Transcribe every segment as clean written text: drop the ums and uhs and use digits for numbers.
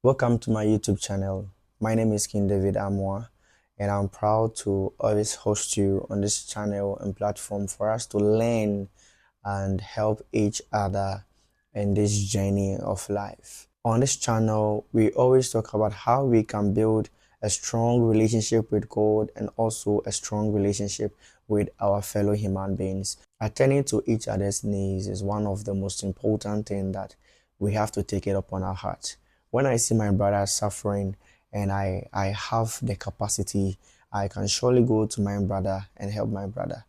Welcome to my YouTube channel. My name is King David Amwa, and I'm proud to always host you on this channel and platform for us to learn and help each other in this journey of life. On this channel, we always talk about how we can build a strong relationship with God and also a strong relationship with our fellow human beings. Attending to each other's needs is one of the most important things that we have to take it upon our heart. When I see my brother suffering and I have the capacity, I can surely go to my brother and help my brother.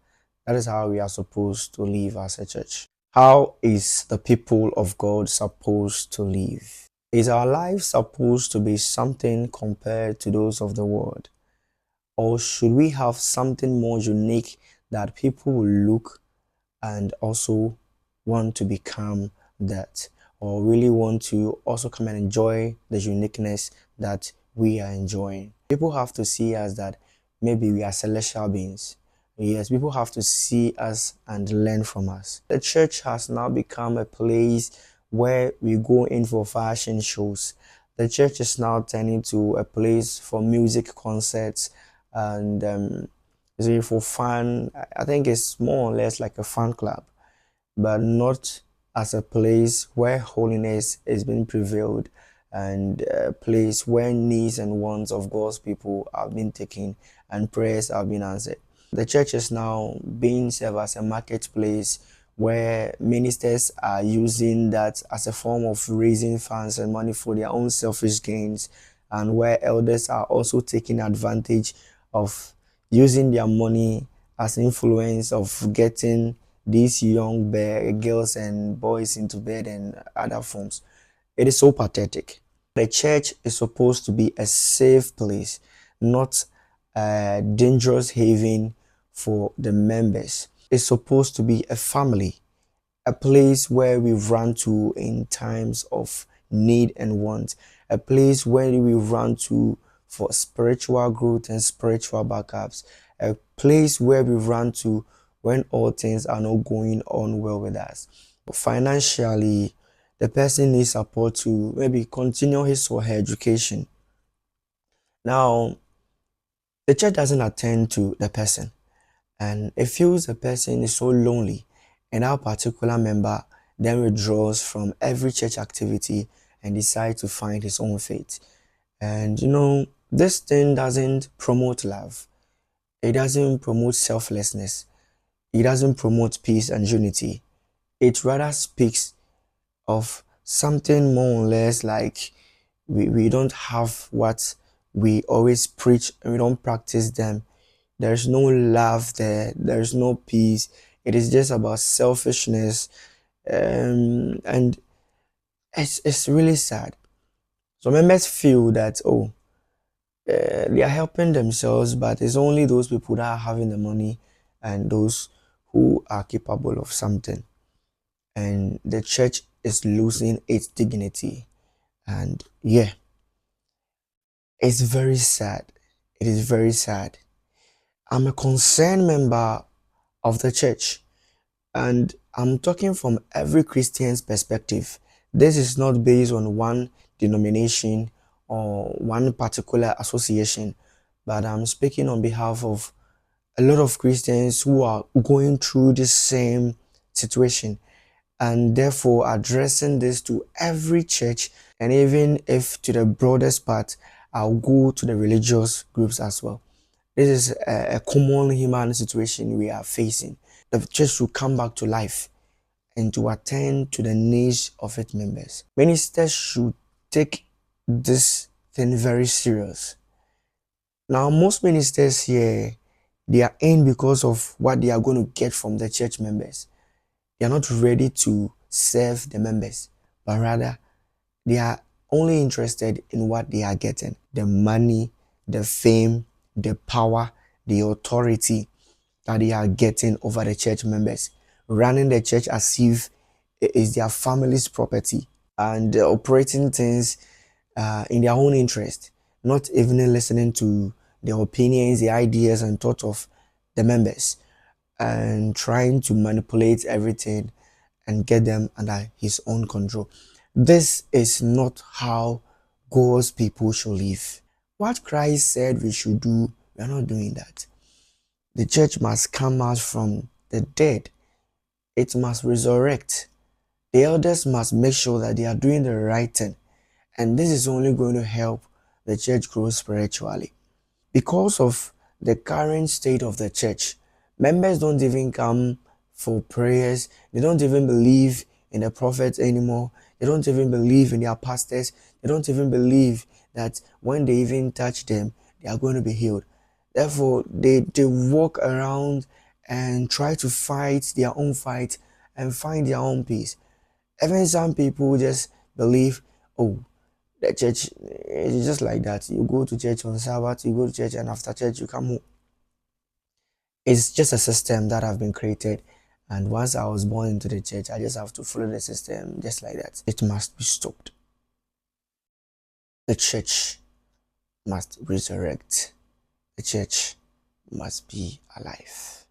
That is how we are supposed to live as a church. How is the people of God supposed to live? Is our life supposed to be something compared to those of the world? Or should we have something more unique that people will look and also want to become that? Or really want to also come and enjoy the uniqueness that we are enjoying? People have to see us that maybe we are celestial beings. Yes, people have to see us and learn from us. The church has now become a place where we go in for fashion shows. The church is now turning to a place for music concerts and for fun. I think it's more or less like a fun club, but not as a place where holiness is being prevailed and a place where needs and wants of God's people have been taken and prayers have been answered. The church is now being served as a marketplace where ministers are using that as a form of raising funds and money for their own selfish gains, and where elders are also taking advantage of using their money as influence of getting these young girls and boys into bed and other forms. It is so pathetic. The church is supposed to be a safe place, not a dangerous haven for the members. It's supposed to be a family, a place where we run to in times of need and want, a place where we run to for spiritual growth and spiritual backups, a place where we run to when all things are not going on well with us. Financially, the person needs support to maybe continue his or her education. Now, the church doesn't attend to the person, and it feels the person is so lonely, and our particular member then withdraws from every church activity and decides to find his own faith. And this thing doesn't promote love. It doesn't promote selflessness. It doesn't promote peace and unity. It rather speaks of something more or less like we don't have what we always preach and we don't practice them. There's no love there, there's no peace. It is just about selfishness, and it's really sad. So members feel that, they are helping themselves, but it's only those people that are having the money and those who are capable of something. And the church is losing its dignity. And yeah, it's very sad. It is very sad. I'm a concerned member of the church, and I'm talking from every Christian's perspective. This is not based on one denomination or one particular association, but I'm speaking on behalf of a lot of Christians who are going through the same situation, and therefore addressing this to every church, and even if to the broadest part, I'll go to the religious groups as well. This is a common human situation we are facing. The church should come back to life and to attend to the needs of its members. Ministers should take this thing very serious. Now, most ministers here, they are in because of what they are going to get from the church members. They are not ready to serve the members, but rather they are only interested in what they are getting: the money, the fame, the power, the authority that they are getting over the church members, running the church as if it is their family's property, and operating things in their own interest, not even listening to the opinions, the ideas, and thoughts of the members, and trying to manipulate everything and get them under his own control. This is not how God's people should live. What Christ said we should do, we are not doing that. The church must come out from the dead. It must resurrect. The elders must make sure that they are doing the right thing. And this is only going to help the church grow spiritually. Because of the current state of the church, members don't even come for prayers. They don't even believe in the prophets anymore. They don't even believe in their pastors. They don't even believe that when they even touch them, they are going to be healed. Therefore, they walk around and try to fight their own fight and find their own peace. Even some people just believe, oh, the church is just like that. You go to church on Sabbath, you go to church, and after church, you come home. It's just a system that have been created. And once I was born into the church, I just have to follow the system just like that. It must be stopped. The church must resurrect. The church must be alive.